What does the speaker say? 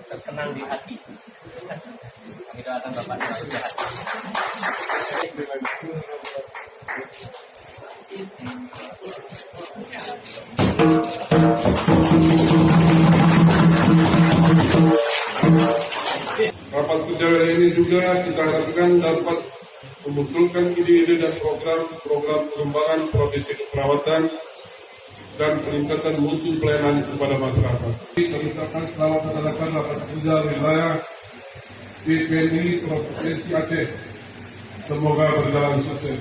Terkenang di hati. Kami doakan Bapak selalu sehat. Rapat kerja ini juga kita harapkan dapat memunculkan ide-ide dan program pengembangan profesi keperawatan dan peningkatan mutu pelayanan kepada masyarakat. Kami ucapkan selamat melaksanakan rapat kerja wilayah BPNI Provinsi Aceh. Semoga berjalan sukses.